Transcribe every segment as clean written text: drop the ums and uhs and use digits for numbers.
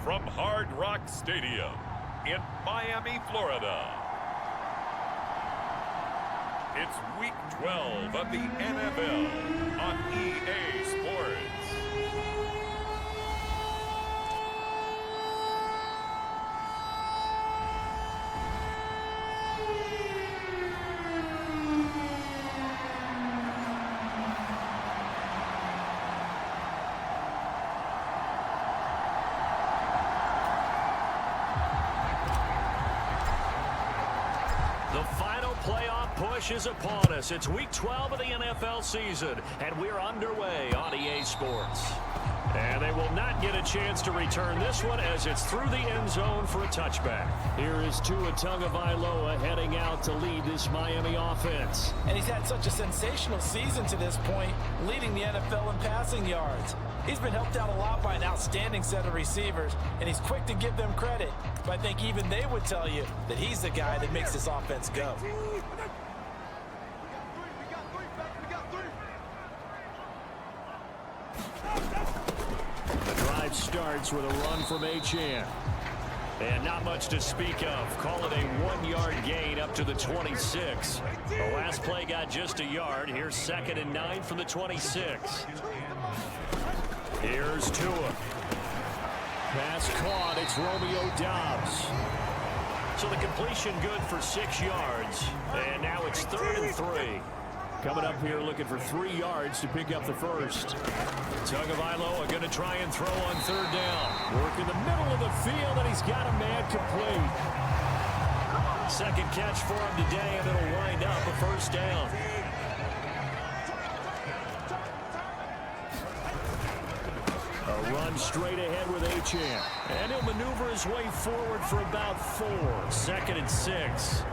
from Hard Rock Stadium in Miami, Florida. It's Week 12 of the NFL on EA Sports. The final playoff push is upon us. It's Week 12 of the NFL season, and we're underway on EA Sports. And they will not get a chance to return this one as it's through the end zone for a touchback. Here is Tua Tagovailoa heading out to lead this Miami offense. And he's had such a sensational season to this point, leading the NFL in passing yards. He's been helped out a lot by an outstanding set of receivers, and he's quick to give them credit. But I think even they would tell you that he's the guy that makes this offense go. The drive starts with a run from Achane. And not much to speak of. Call it a 1-yard gain up to the 26. The last play got just a yard. Here's 2nd and 9 from the 26. Here's Tua. Pass caught. It's Romeo Doubs. So the completion good for 6 yards. And now it's 3rd and 3. Coming up here looking for 3 yards to pick up the first. Tagovailoa going to try and throw on 3rd down. Work in the middle of the field, and he's got a man complete. Second catch for him today, and it'll wind up a 1st down. A run straight ahead with Achane. And he'll maneuver his way forward for about 4. 2nd and 6.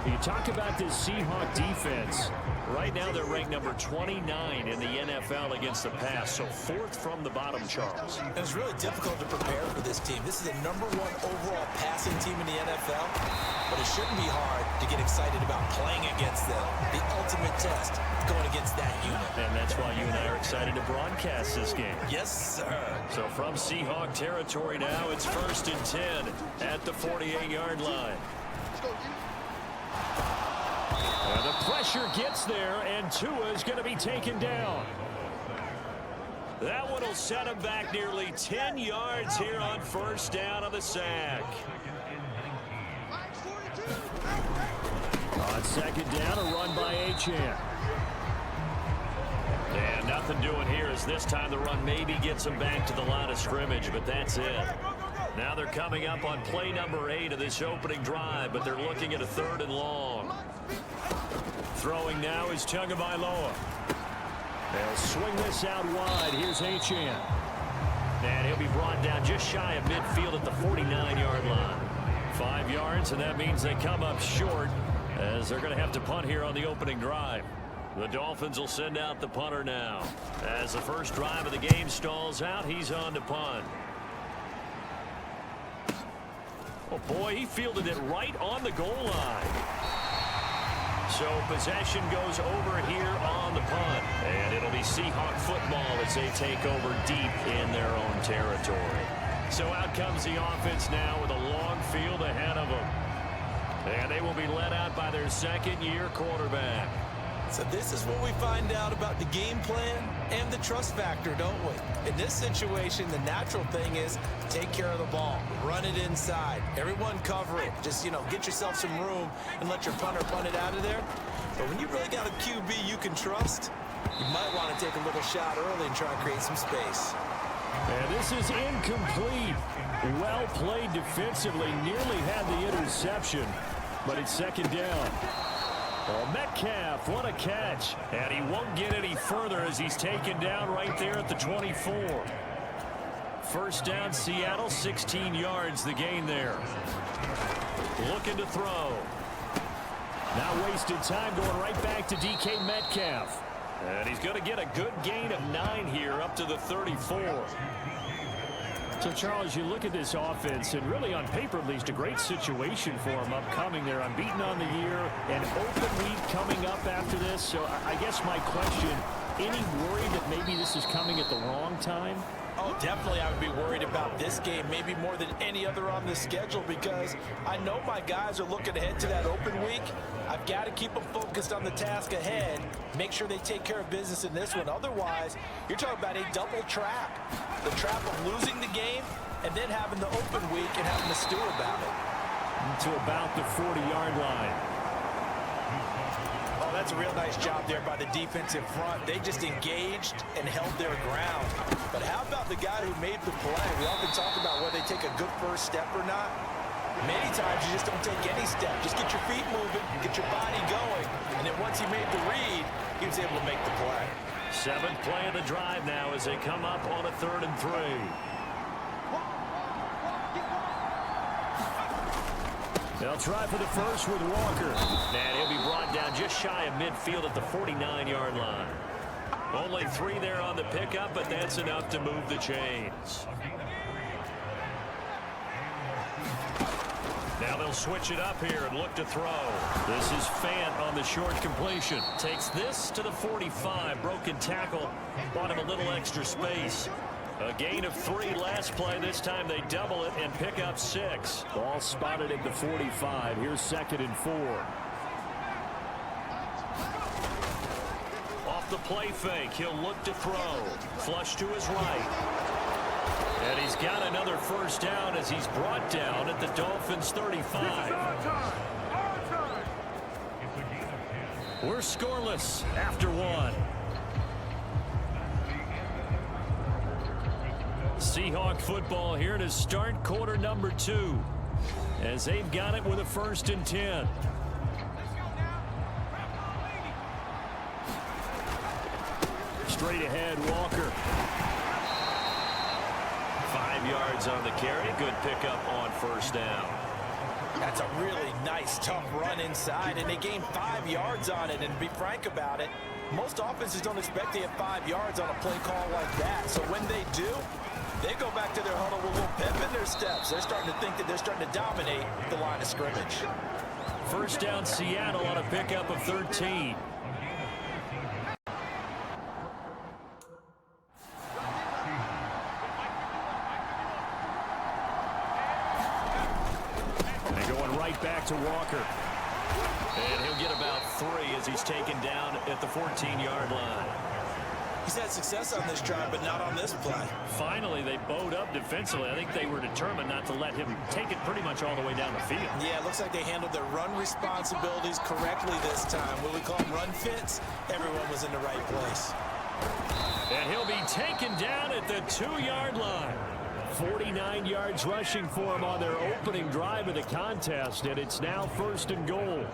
You talk about this Seahawk defense. Right now they're ranked number 29 in the NFL against the pass, so 4th from the bottom, Charles. It's really difficult to prepare for this team. This is the #1 overall passing team in the NFL, but it shouldn't be hard to get excited about playing against them. The ultimate test going against that unit. And that's why you and I are excited to broadcast this game. Yes, sir. So From Seahawk territory now, it's 1st and 10 at the 48-yard line. And the pressure gets there, and Tua is going to be taken down. That one will set him back nearly 10 yards here on 1st down on the sack. On 2nd down, a run by Achane. And nothing doing here as this time the run maybe gets him back to the line of scrimmage, but that's it. Now they're coming up on play number 8 of this opening drive, but they're looking at a 3rd and long. Throwing now is Tagovailoa. They'll swing this out wide. Here's Achane. And he'll be brought down just shy of midfield at the 49-yard line. 5 yards, and that means they come up short as they're going to have to punt here on the opening drive. The Dolphins will send out the punter now. As the first drive of the game stalls out, he's on to punt. Oh, boy, he fielded it right on the goal line. So possession goes over here on the punt. And it'll be Seahawk football as they take over deep in their own territory. So out comes the offense now with a long field ahead of them. And they will be led out by their 2nd-year quarterback. So this is what we find out about the game plan and the trust factor, don't we? In this situation, the natural thing is take care of the ball. Run it inside. Everyone cover it. Just, get yourself some room and let your punter punt it out of there. But when you really got a QB you can trust, you might want to take a little shot early and try and create some space. And this is incomplete. Well played defensively. Nearly had the interception, but it's 2nd down. Oh, Metcalf, what a catch. And he won't get any further as he's taken down right there at the 24. 1st down, Seattle, 16 yards the gain there. Looking to throw. Now wasted time going right back to DK Metcalf. And he's going to get a good gain of 9 here up to the 34. So, Charles, you look at this offense, and really on paper, at least, a great situation for them upcoming. They're unbeaten on the year, an open week coming up after this. So I guess my question, any worry that maybe this is coming at the wrong time? Oh, definitely I would be worried about this game, maybe more than any other on the schedule, because I know my guys are looking ahead to that open week. I've got to keep them focused on the task ahead, make sure they take care of business in this one. Otherwise, you're talking about a double trap. The trap of losing the game and then having the open week and having to stew about it. To about the 40-yard line. Oh, that's a real nice job there by the defensive front. They just engaged and held their ground. But how about the guy who made the play? We often talk about whether they take a good first step or not. Many times you just don't take any step. Just get your feet moving, get your body going. And then once he made the read, he was able to make the play. 7th play of the drive now as they come up on a 3rd and 3. They'll try for the first with Walker. And he'll be brought down just shy of midfield at the 49-yard line. Only 3 there on the pickup, but that's enough to move the chains. Now they'll switch it up here and look to throw. This is Fant on the short completion. Takes this to the 45. Broken tackle. Bought him a little extra space. A gain of 3 last play. This time they double it and pick up 6. Ball spotted at the 45. Here's 2nd and 4. Off the play fake. He'll look to throw. Flush to his right. And he's got another first down as he's brought down at the Dolphins' 35. We're scoreless after 1. Seahawk football here to start quarter number 2 as they've got it with a 1st and 10. Straight ahead, Walker. 5 yards on the carry. Good pickup on 1st down. That's a really nice, tough run inside, and they gained 5 yards on it. And to be frank about it, most offenses don't expect to get 5 yards on a play call like that. So when they do, they go back to their huddle with a little pep in their steps. They're starting to think that they're starting to dominate the line of scrimmage. 1st down, Seattle on a pickup of 13. They're going right back to Walker. And he'll get about 3 as he's taken down at the 14-yard line. He's had success on this drive, but not on this play. Finally, they bowed up defensively. I think they were determined not to let him take it pretty much all the way down the field. Yeah, it looks like they handled their run responsibilities correctly this time. What we call them run fits, everyone was in the right place. And he'll be taken down at the 2-yard line. 49 yards rushing for him on their opening drive of the contest, and it's now 1st and goal.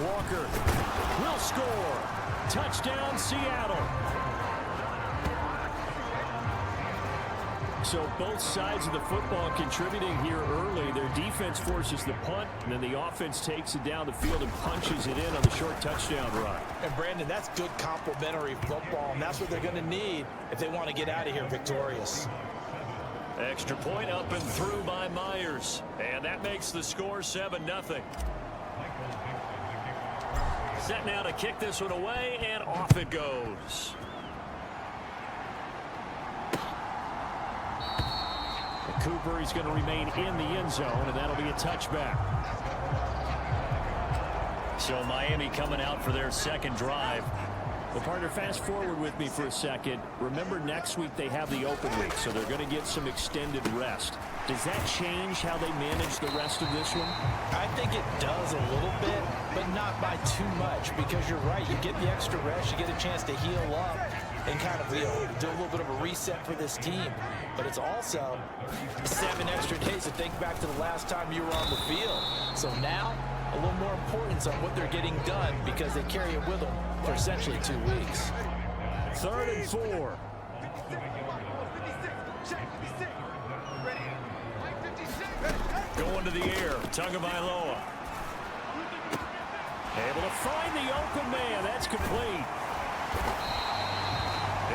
Walker will score. Touchdown, Seattle. So both sides of the football contributing here early. Their defense forces the punt, and then the offense takes it down the field and punches it in on the short touchdown run. And Brandon, that's good complementary football, and that's what they're going to need if they want to get out of here victorious. Extra point up and through by Myers, and that makes the score 7-0. Set now to kick this one away, and off it goes. Cooper, he's going to remain in the end zone, and that'll be a touchback. So Miami coming out for their 2nd drive. Well, partner, fast forward with me for a second. Remember, next week they have the open week, so they're going to get some extended rest. Does that change how they manage the rest of this one? I think it does a little bit, but not by too much, because you're right. You get the extra rest. You get a chance to heal up and kind of do a little bit of a reset for this team. But it's also 7 extra days to think back to the last time you were on the field. So now, a little more importance on what they're getting done because they carry it with them for essentially 2 weeks. 3rd and 4. Going to the air. Tagovailoa. Able to find the open man. That's complete.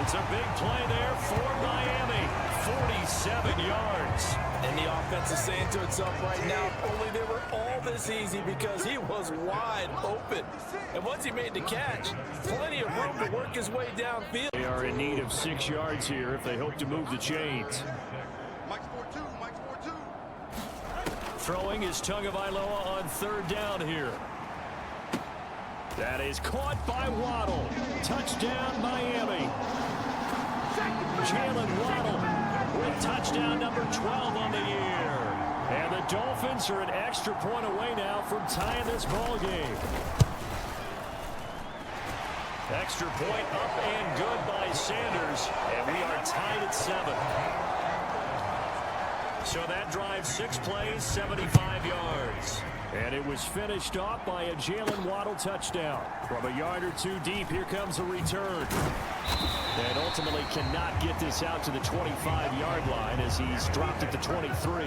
It's a big play there for Miami. 47 yards. And the offense is saying to itself right now, if only they were all this easy, because he was wide open. And once he made the catch, plenty of room to work his way downfield. They are in need of 6 yards here if they hope to move the chains. Throwing is Tagovailoa on 3rd down here. That is caught by Waddle. Touchdown, Miami. Jalen Waddle with touchdown number 12 on the year. And the Dolphins are an extra point away now from tying this ball game. Extra point up and good by Sanders. And we are tied at 7. So that drive, 6 plays, 75 yards. And it was finished off by a Jalen Waddle touchdown. From a yard or 2 deep, here comes a return. And ultimately cannot get this out to the 25-yard line as he's dropped at the 23.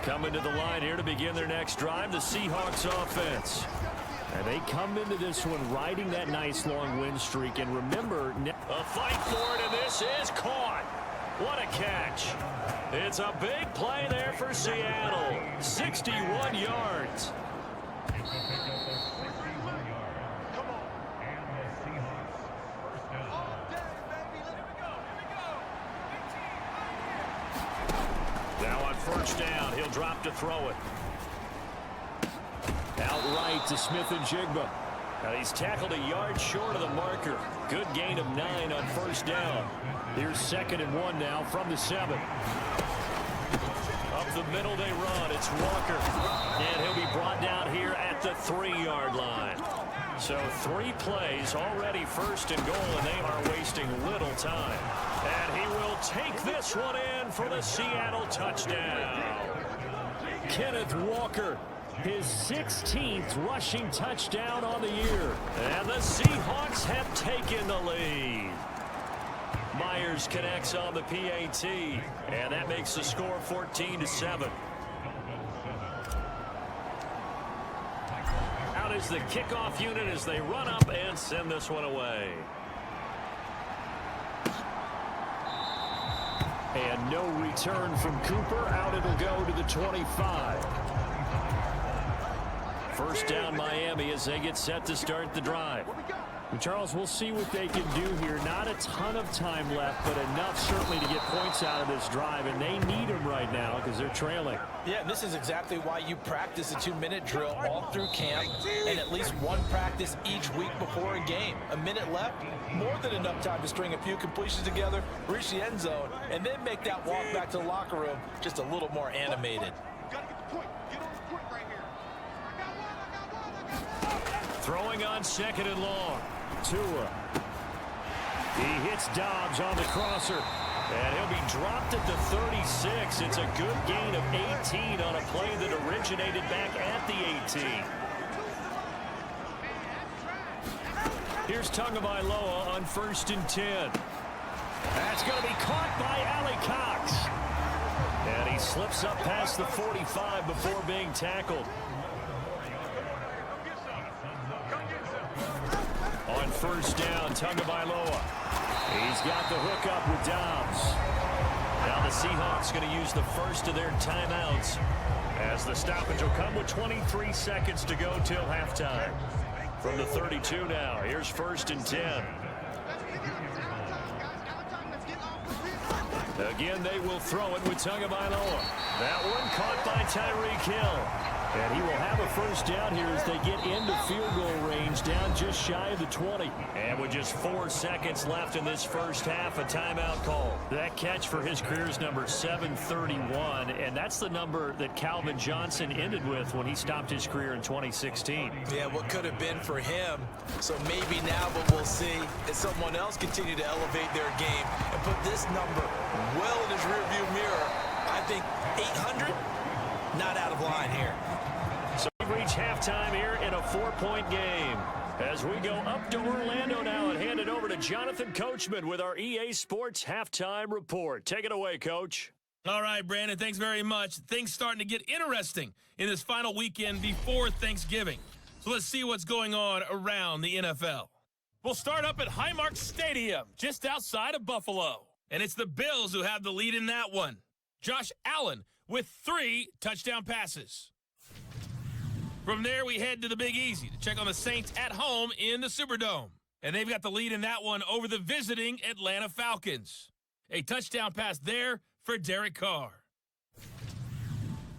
Coming to the line here to begin their next drive, the Seahawks offense. And they come into this one riding that nice long win streak. And remember, a fight for it, and this is caught. What a catch. It's a big play there for Seattle. 61 yards. Now on 1st down, he'll drop to throw it. Outright to Smith-Njigba. Now he's tackled a yard short of the marker. Good gain of 9 on 1st down. Here's 2nd and 1 now from the 7. Up the middle they run. It's Walker. And he'll be brought down here at the 3-yard line. So 3 plays already 1st and goal, and they are wasting little time. And he will take this one in for the Seattle touchdown. Kenneth Walker, his 16th rushing touchdown on the year. And the Seahawks have taken the lead. Myers connects on the PAT, and that makes the score 14-7. Out is the kickoff unit as they run up and send this one away. And no return from Cooper. Out it'll go to the 25. 1st down Miami as they get set to start the drive. Charles, we'll see what they can do here. Not a ton of time left, but enough certainly to get points out of this drive, and they need them right now because they're trailing. Yeah, this is exactly why you practice a 2-minute drill all through camp and at least 1 practice each week before a game. A minute left, more than enough time to string a few completions together, reach the end zone, and then make that walk back to the locker room just a little more animated. Throwing on 2nd and long. Tua. He hits Dobbs on the crosser. And he'll be dropped at the 36. It's a good gain of 18 on a play that originated back at the 18. Here's Tagovailoa on 1st and 10. That's going to be caught by Ali Cox. And he slips up past the 45 before being tackled. On 1st down, Tagovailoa. He's got the hook up with Dobbs. Now the Seahawks going to use the first of their timeouts as the stoppage will come with 23 seconds to go till halftime. From the 32 now, here's 1st and 10. Again, they will throw it with Tagovailoa. That one caught by Tyreek Hill. And he will have a 1st down here as they get into field goal range, down just shy of the 20. And with just 4 seconds left in this 1st half, a timeout call. That catch for his career is number 731, and that's the number that Calvin Johnson ended with when he stopped his career in 2016. Yeah, what could have been for him. So maybe now, but we'll see as someone else continue to elevate their game and put this number well in his rearview mirror. I think 800, not out of line here. So we reach halftime here in a 4-point game. As we go up to Orlando now and hand it over to Jonathan Coachman with our EA Sports Halftime Report. Take it away, Coach. All right, Brandon, thanks very much. Things starting to get interesting in this final weekend before Thanksgiving. So let's see what's going on around the NFL. We'll start up at Highmark Stadium, just outside of Buffalo. And it's the Bills who have the lead in that one. Josh Allen with 3 touchdown passes. From there, we head to the Big Easy to check on the Saints at home in the Superdome. And they've got the lead in that one over the visiting Atlanta Falcons. A touchdown pass there for Derek Carr.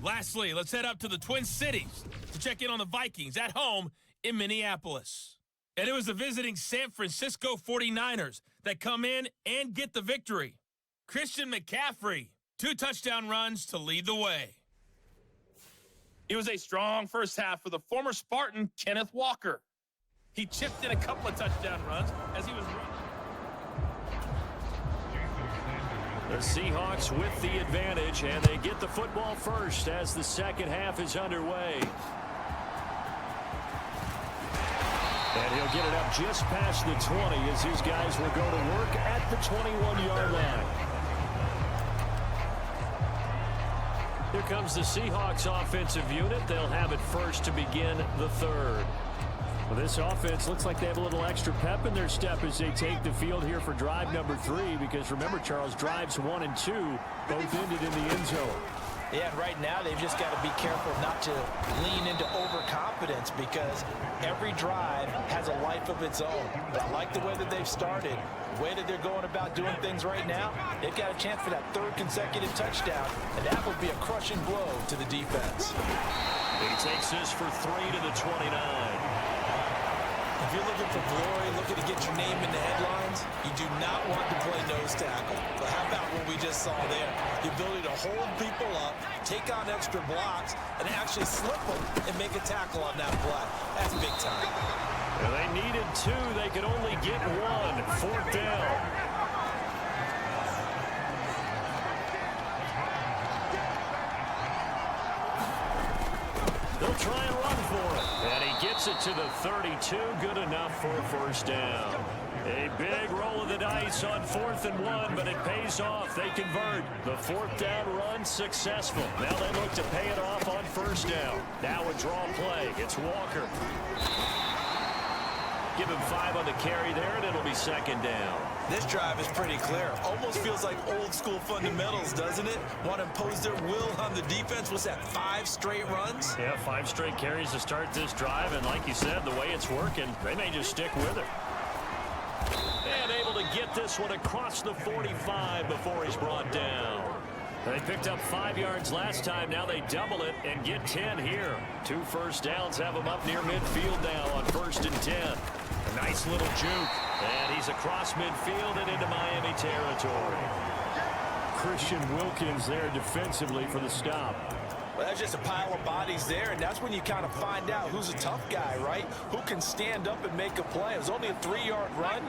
Lastly, let's head up to the Twin Cities to check in on the Vikings at home in Minneapolis. And it was the visiting San Francisco 49ers that come in and get the victory. Christian McCaffrey, 2 touchdown runs to lead the way. It was a strong first half for the former Spartan, Kenneth Walker. He chipped in a couple of touchdown runs as he was running. The Seahawks with the advantage, and they get the football first as the second half is underway. And he'll get it up just past the 20 as his guys will go to work at the 21-yard line. Here comes the Seahawks offensive unit. They'll have it first to begin the third. Well, this offense looks like they have a little extra pep in their step as they take the field here for drive number 3, because remember, Charles, drives 1 and 2 both ended in the end zone. Yeah, and right now they've just got to be careful not to lean into overconfidence, because every drive has a life of its own. But I like the way that they've started, the way that they're going about doing things right now. They've got a chance for that 3rd consecutive touchdown, and that would be a crushing blow to the defense. He takes this for 3 to the 29. If you're looking for glory, looking to get your name in the headlines, you do not want to play nose tackle. But how about what we just saw there? The ability to hold people up, take on extra blocks, and actually slip them and make a tackle on that play. That's big time. Well, they needed 2. They could only get 1. 4th down. They'll try and run for it. And he gets it to the 32. Good enough for a first down. A big roll of the dice on 4th and 1, but it pays off. They convert. The 4th down run successful. Now they look to pay it off on first down. Now a draw play. It's Walker. Give him 5 on the carry there, and it'll be 2nd down. This drive is pretty clear. Almost feels like old school fundamentals, doesn't it? Want to impose their will on the defense. What's that, 5 straight runs? Yeah, 5 straight carries to start this drive, and like you said, the way it's working, they may just stick with it. And able to get this one across the 45 before he's brought down. They picked up 5 yards last time. Now they double it and get 10 here. 2 first downs have them up near midfield now on 1st and 10. A nice little juke. And he's across midfield and into Miami territory. Christian Wilkins there defensively for the stop. Well, that's just a pile of bodies there, and that's when you kind of find out who's a tough guy, right? Who can stand up and make a play. It was only a 3-yard run,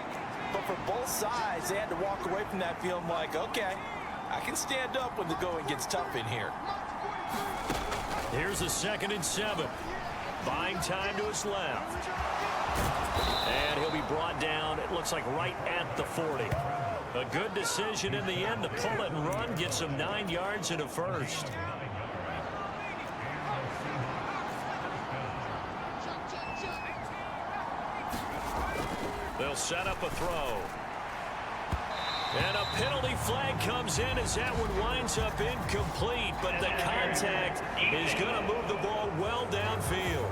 but for both sides, they had to walk away from that feeling like, okay, I can stand up when the going gets tough in here. Here's a 2nd and 7. Buying time to his left. And he'll be brought down, it looks like right at the 40. A good decision in the end to pull it and run, gets him 9 yards and a first. They'll set up a throw. And a penalty flag comes in as that one winds up incomplete, but the contact is going to move the ball well downfield.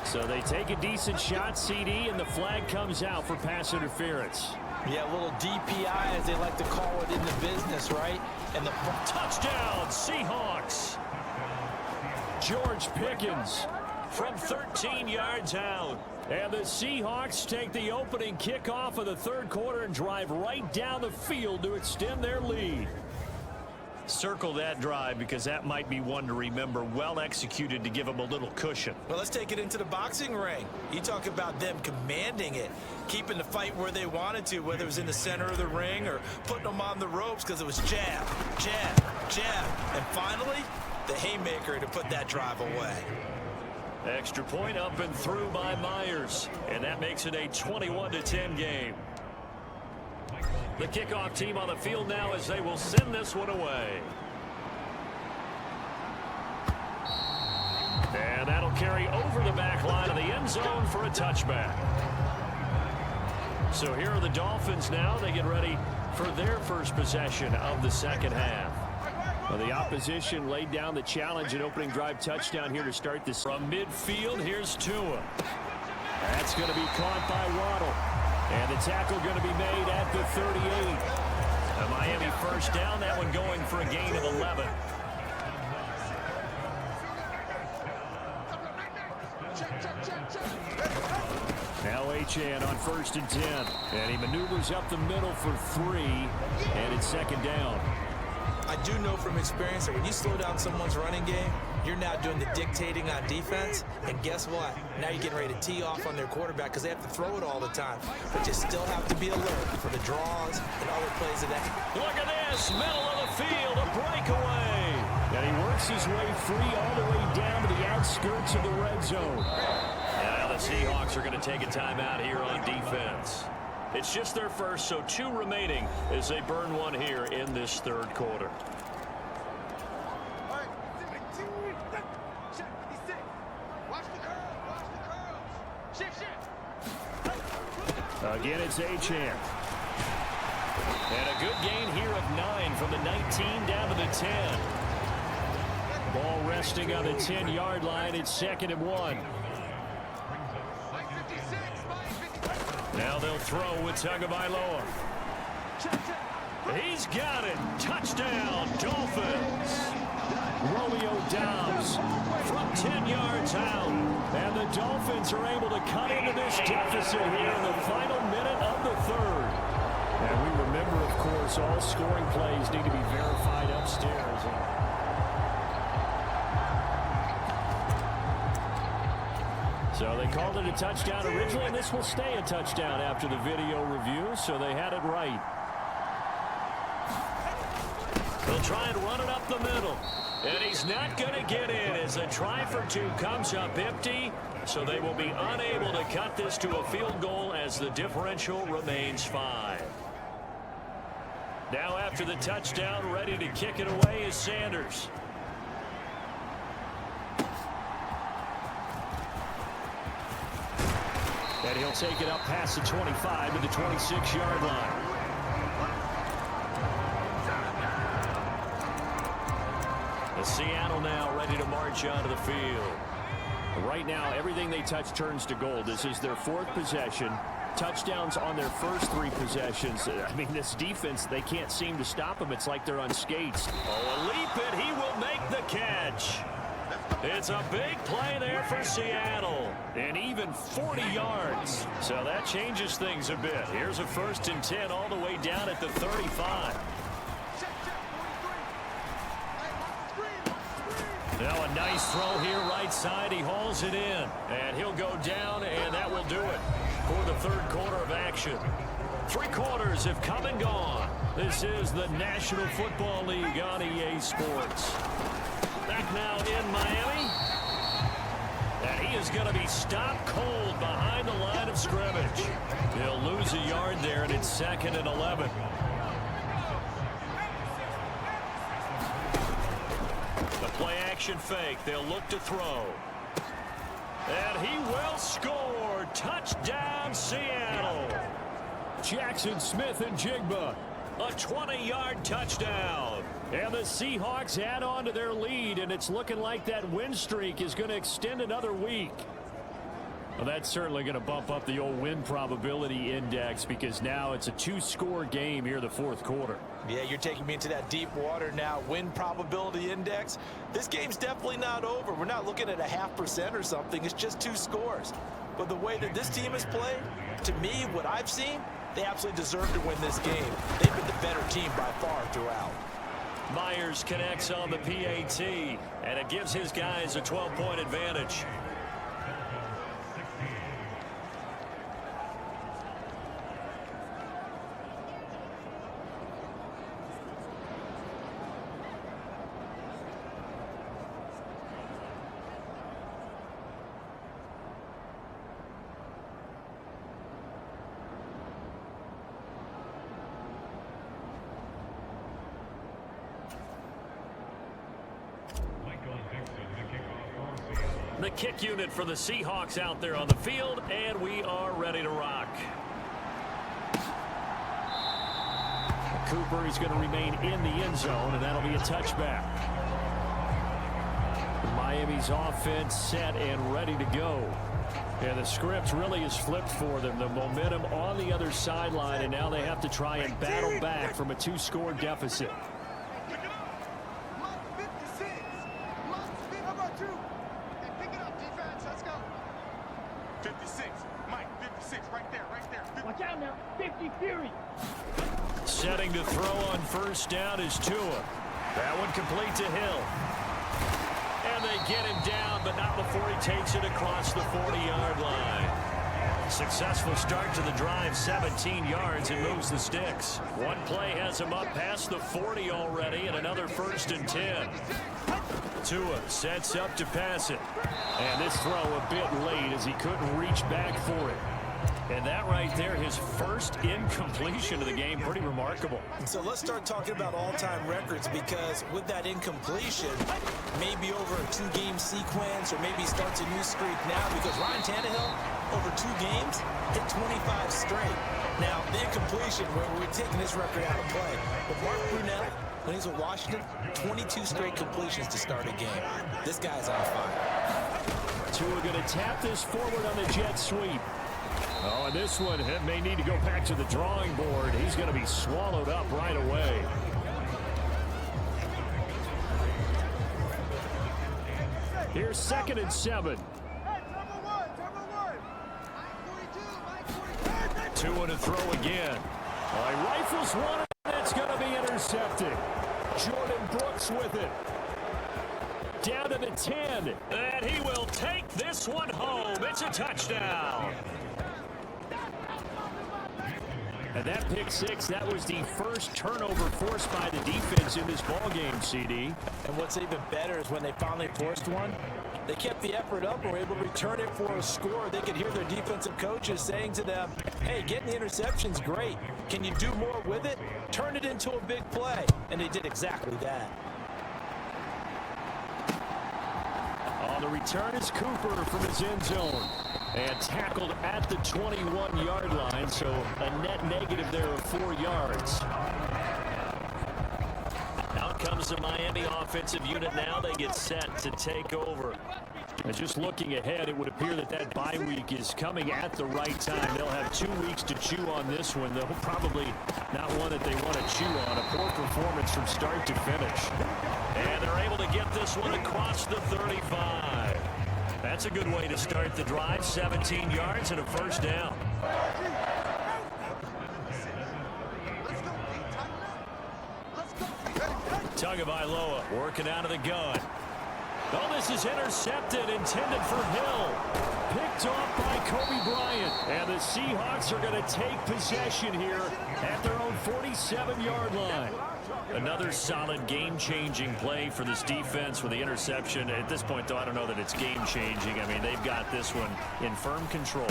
So they take a decent shot, CD, and the flag comes out for pass interference. Yeah, a little DPI, as they like to call it in the business, right? And the touchdown, Seahawks. George Pickens from 13 yards out. And the Seahawks take the opening kickoff of the 3rd quarter and drive right down the field to extend their lead. Circle that drive, because that might be one to remember. Well executed to give them a little cushion. Well, let's take it into the boxing ring. You talk about them commanding it, keeping the fight where they wanted to, whether it was in the center of the ring or putting them on the ropes, because it was jab, jab, jab. And finally, the haymaker to put that drive away. Extra point up and through by Myers, and that makes it a 21-10 game. The kickoff team on the field now as they will send this one away. And that'll carry over the back line of the end zone for a touchback. So here are the Dolphins now. They get ready for their first possession of the second half. Well, the opposition laid down the challenge and opening drive touchdown here to start this. From midfield, here's Tua. That's going to be caught by Waddle. And the tackle going to be made at the 38. A Miami first down, that one going for a gain of 11. Now Achane on 1st and 10. And he maneuvers up the middle for 3. And it's second down. I do know from experience that when you slow down someone's running game, you're now doing the dictating on defense. And guess what? Now you're getting ready to tee off on their quarterback because they have to throw it all the time. But you still have to be alert for the draws and other plays of that. Look at this. Middle of the field. A breakaway. And he works his way free all the way down to the outskirts of the red zone. Now the Seahawks are going to take a timeout here on defense. It's just their first, so 2 remaining as they burn one here in this third quarter. Again, it's Achane. And a good gain here of 9 from the 19 down to the 10. Ball resting on the 10-yard line. It's 2nd and 1. Now they'll throw with Tagovailoa. He's got it. Touchdown, Dolphins. Romeo Doubs from 10 yards out. And the Dolphins are able to cut into this deficit here in the final minute of the third. And we remember, of course, all scoring plays need to be verified upstairs. So they called it a touchdown originally, and this will stay a touchdown after the video review, so they had it right. They'll try and run it up the middle. And he's not going to get in as a try for 2 comes up empty. So they will be unable to cut this to a field goal as the differential remains 5. Now after the touchdown, ready to kick it away is Sanders. And he'll take it up past the 25 to the 26-yard line. The Seattle now ready to march onto the field. Right now, everything they touch turns to gold. This is their 4th possession. Touchdowns on their first 3 possessions. I mean, this defense, they can't seem to stop them. It's like they're on skates. Oh, a leap it. He will make the catch. It's a big play there for Seattle. And even 40 yards. So that changes things a bit. Here's a 1st and 10 all the way down at the 35. Now a nice throw here right side. He hauls it in. And he'll go down, and that will do it for the third quarter of action. 3 quarters have come and gone. This is the National Football League on EA Sports. Back now in Miami. And he is going to be stopped cold behind the line of scrimmage. He'll lose a yard there, and it's 2nd and 11. The play-action fake. They'll look to throw. And he will score. Touchdown, Seattle. Jackson Smith and Jigba. A 20-yard touchdown. And the Seahawks add on to their lead, and it's looking like that win streak is going to extend another week. Well, that's certainly going to bump up the old win probability index because now it's a 2-score game here in the 4th quarter. Yeah, you're taking me into that deep water now. Win probability index. This game's definitely not over. We're not looking at a 0.5% or something. It's just 2 scores. But the way that this team has played, to me, what I've seen, they absolutely deserve to win this game. They've been the better team by far throughout. Myers connects on the PAT, and it gives his guys a 12-point advantage. The kick unit for the Seahawks out there on the field, and we are ready to rock. Cooper. He's going to remain in the end zone, and that'll be a touchback. Miami's offense set and ready to go. And the script really is flipped for them. The momentum on the other sideline, and now they have to try and battle back from a 2-score deficit. Setting to throw on first down is Tua. That one complete to Hill. And they get him down, but not before he takes it across the 40-yard line. Successful start to the drive, 17 yards, and moves the sticks. One play has him up past the 40 already, and another 1st and 10. Tua sets up to pass it. And this throw a bit late as he couldn't reach back for it. And that right there, his first incompletion of the game, pretty remarkable. So let's start talking about all-time records, because with that incompletion, maybe over a 2-game sequence, or maybe starts a new streak now, because Ryan Tannehill, over 2 games, hit 25 straight. Now, the incompletion, we're taking this record out of play. But Mark Brunell, when he's with Washington, 22 straight completions to start a game. This guy's on fire. Tua going to tap this forward on the jet sweep. Oh, and this one may need to go back to the drawing board. He's going to be swallowed up right away. Here's 2nd and 7. Tua to throw again. He rifles one, and it's going to be intercepted. Jordan Brooks with it. Down to the 10. And he will take this one home. It's a touchdown. And that pick 6, that was the first turnover forced by the defense in this ballgame, CD. And what's even better is when they finally forced one, they kept the effort up and were able to return it for a score. They could hear their defensive coaches saying to them, hey, getting the interception's great. Can you do more with it? Turn it into a big play. And they did exactly that. On the return is Cooper from his end zone. And tackled at the 21-yard line, so a net negative there of 4 yards. Out comes the Miami offensive unit now. They get set to take over. And just looking ahead, it would appear that that bye week is coming at the right time. They'll have 2 weeks to chew on this one. They'll probably not one that they want to chew on. A poor performance from start to finish. And they're able to get this one across the 35. That's a good way to start the drive. 17 yards and a first down. Tagovailoa working out of the gun. Oh, this is intercepted, intended for Hill. Picked off by Kobe Bryant. And the Seahawks are going to take possession here at their own 47-yard line. Another solid game-changing play for this defense with the interception. At this point, though, I don't know that it's game-changing. I mean, they've got this one in firm control.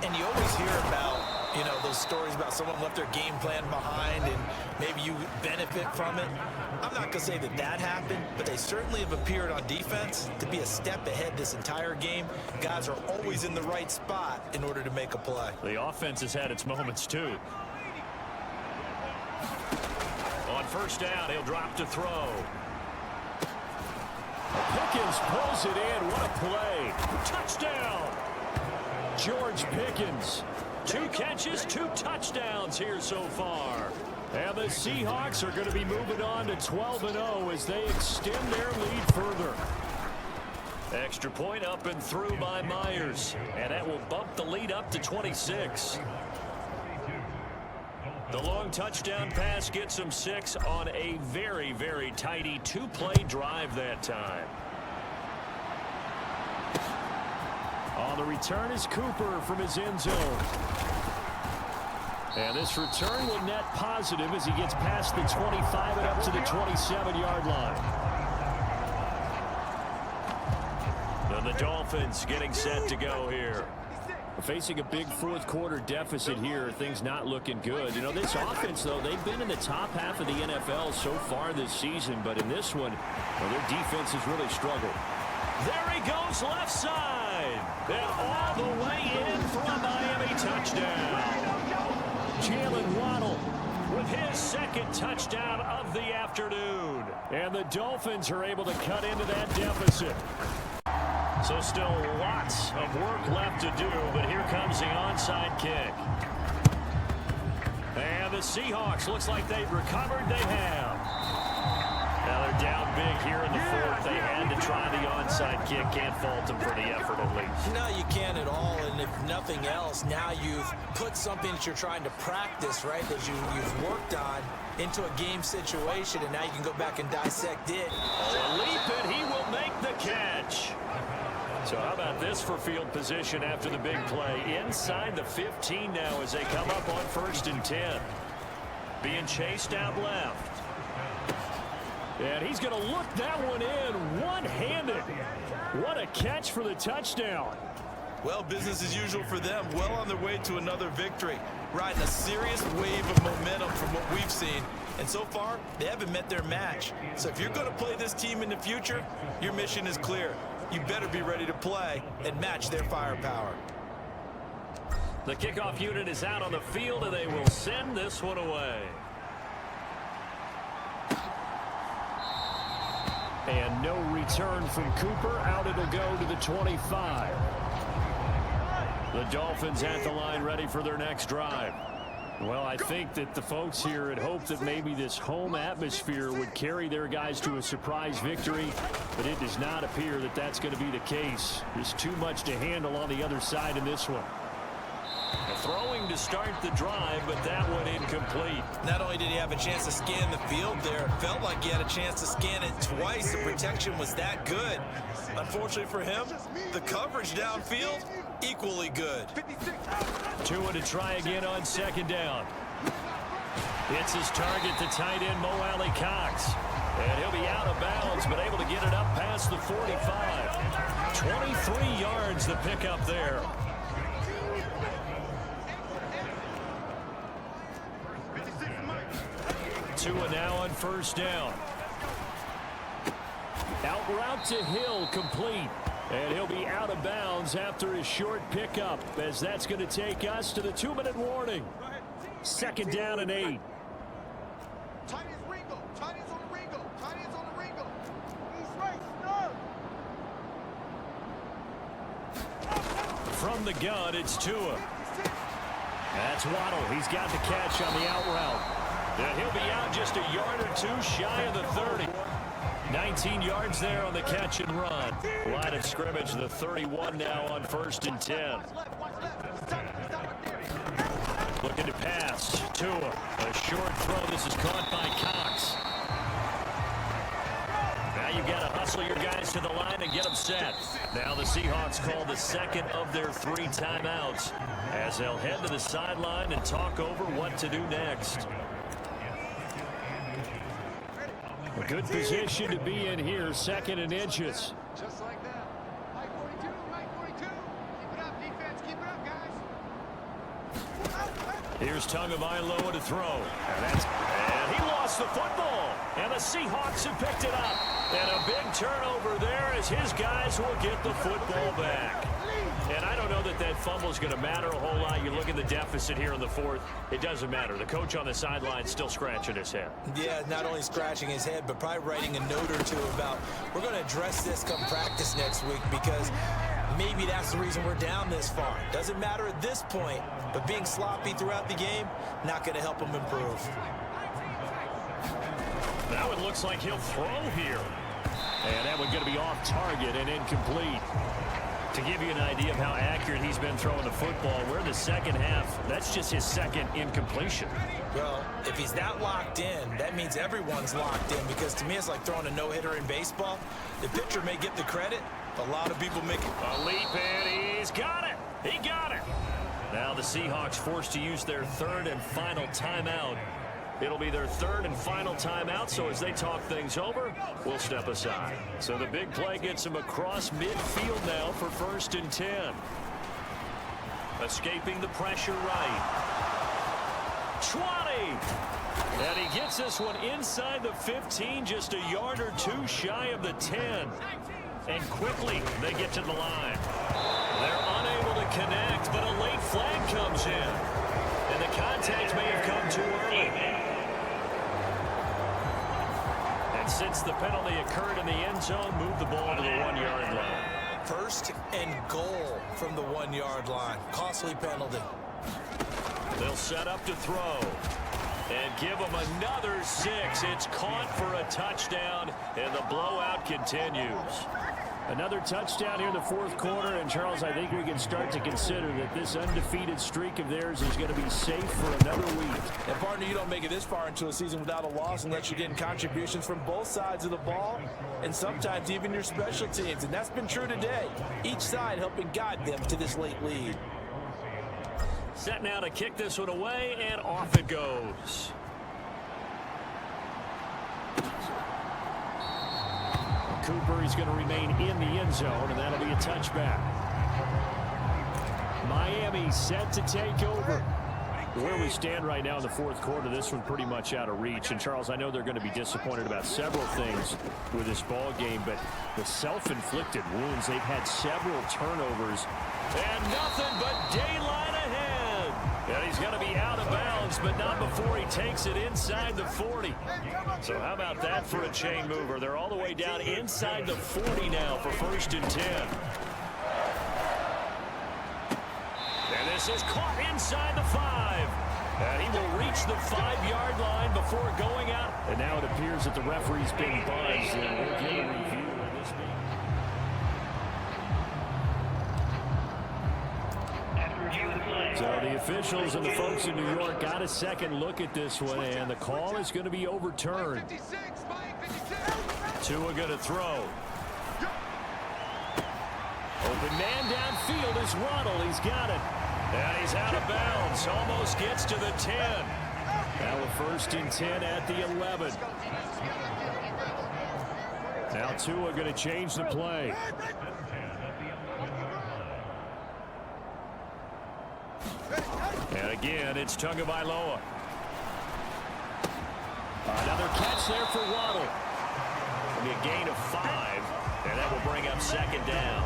And you always hear about, those stories about someone left their game plan behind and maybe you benefit from it. I'm not going to say that that happened, but they certainly have appeared on defense to be a step ahead this entire game. Guys are always in the right spot in order to make a play. The offense has had its moments, too. On first down, he'll drop to throw. Pickens pulls it in. What a play. Touchdown. George Pickens. 2 catches, 2 touchdowns here so far. And the Seahawks are going to be moving on to 12-0 as they extend their lead further. Extra point up and through by Myers. And that will bump the lead up to 26. The long touchdown pass gets them 6 on a very, very tidy 2-play drive that time. On the return is Cooper from his end zone. And this return will net positive as he gets past the 25 and up to the 27-yard line. Then the Dolphins getting set to go here. Facing a big fourth-quarter deficit here, things not looking good. This offense, though, they've been in the top half of the NFL so far this season, but in this one, their defense has really struggled. There he goes left side. And all the way in for a Miami touchdown. Jalen Waddle with his second touchdown of the afternoon. And the Dolphins are able to cut into that deficit. So still lots of work left to do, but here comes the onside kick. And the Seahawks, looks like they've recovered. They have. Now they're down big here in the fourth. They had to try the onside kick. Can't fault them for the effort at least. No, you can't at all. And if nothing else, now you've put something that you're trying to practice, right, that you've worked on into a game situation, and now you can go back and dissect it. A leap, and he will make the catch. So how about this for field position after the big play? Inside the 15 now as they come up on 1st and 10. Being chased out left. And he's going to look that one in one-handed. What a catch for the touchdown. Well, business as usual for them. Well on their way to another victory. Riding a serious wave of momentum from what we've seen. And so far, they haven't met their match. So if you're going to play this team in the future, your mission is clear. You better be ready to play and match their firepower. The kickoff unit is out on the field, and they will send this one away. And no return from Cooper. Out it'll go to the 25. The Dolphins at the line ready for their next drive. Well, I think that the folks here had hoped that maybe this home atmosphere would carry their guys to a surprise victory, but it does not appear that that's going to be the case. There's too much to handle on the other side in this one. Throwing to start the drive, but that one incomplete. Not only did he have a chance to scan the field there, it felt like he had a chance to scan it twice. The protection was that good. Unfortunately for him, the coverage downfield, equally good. Tua to try again on 2nd down. Hits his target, the tight end, Mo Cox. And he'll be out of bounds, but able to get it up past the 45. 23 yards the pickup there. Tua now on 1st down. Out route to Hill, complete. And he'll be out of bounds after his short pickup, as that's going to take us to the 2-minute warning. 2nd down and 8. From the gun, it's Tua. That's Waddle. He's got the catch on the out route. And he'll be out just a yard or two shy of the 30. 19 yards there on the catch and run. Line of scrimmage, the 31 now on 1st and 10. Looking to pass. Tua. A short throw. This is caught by Cox. Now you've got to hustle your guys to the line and get them set. Now the Seahawks call the second of their 3 timeouts as they'll head to the sideline and talk over what to do next. A good position to be in here, 2nd and inches. Just like that. Right 42, right 42. Keep it up, defense. Keep it up, guys. Here's Tagovailoa to throw. And he lost the football. And the Seahawks have picked it up. And a big turnover there as his guys will get the football back. And I don't know that that fumble is going to matter a whole lot. You look at the deficit here in the 4th. It doesn't matter. The coach on the sideline still scratching his head. Yeah, not only scratching his head, but probably writing a note or two about, we're going to address this come practice next week, because maybe that's the reason we're down this far. Doesn't matter at this point, but being sloppy throughout the game, not going to help him improve. Now it looks like he'll throw here. And that one's going to be off target and incomplete. To give you an idea of how accurate he's been throwing the football, we're in the 2nd half. That's just his 2nd incompletion. Well, if he's that locked in, that means everyone's locked in, because to me it's like throwing a no-hitter in baseball. The pitcher may get the credit, but a lot of people make it. A leap, and he's got it. He got it. Now the Seahawks forced to use their 3rd and final timeout. It'll be their 3rd and final timeout, so as they talk things over, we'll step aside. So the big play gets him across midfield now for 1st and 10. Escaping the pressure right. 20! And he gets this one inside the 15, just a yard or two shy of the 10. And quickly, they get to the line. They're unable to connect, but a late flag comes in. And the contact may have come too early. The penalty occurred in the end zone. Moved the ball to the 1-yard line. First and goal from the 1-yard line. Costly penalty. They'll set up to throw. And give them another 6. It's caught for a touchdown, and the blowout continues. Another touchdown here in the fourth quarter, and Charles, I think we can start to consider that this undefeated streak of theirs is going to be safe for another week. And partner, you don't make it this far into a season without a loss unless you're getting contributions from both sides of the ball, and sometimes even your special teams, and that's been true today. Each side helping guide them to this late lead. Set now to kick this one away, and off it goes. Cooper is going to remain in the end zone, and that'll be a touchback. Miami set to take over. Where we stand right now in the fourth quarter, this one pretty much out of reach. And, Charles, I know they're going to be disappointed about several things with this ball game, but the self-inflicted wounds, they've had several turnovers, and nothing but daylight ahead. And he's going to be out of bounds, but not before he takes it inside the 40. So how about that for a chain mover? They're all the way down inside the 40 now for 1st and 10. And this is caught inside the 5. And he will reach the 5-yard line before going out. And now it appears that the referee's been buzzed, and we'll get a review of this game. So the officials and the folks in New York got a second look at this one, and the call is going to be overturned. Tua going to throw. Open man downfield is Waddle. He's got it. And he's out of bounds. Almost gets to the 10. Now a 1st and 10 at the 11. Now Tua going to change the play. And again, it's Tagovailoa. Another catch there for Waddle. It'll be a gain of 5, and that will bring up 2nd down.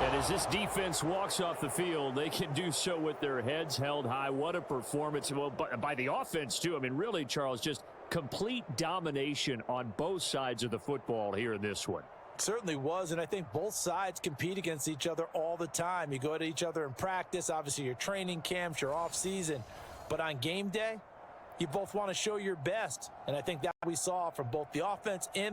And as this defense walks off the field, they can do so with their heads held high. What a performance. Well, by the offense, too. I mean, really, Charles, just complete domination on both sides of the football here in this one. Certainly was, and I think both sides compete against each other all the time. You go to each other in practice, obviously your training camps, your off season, but on game day, you both want to show your best, and I think that we saw from both the offense and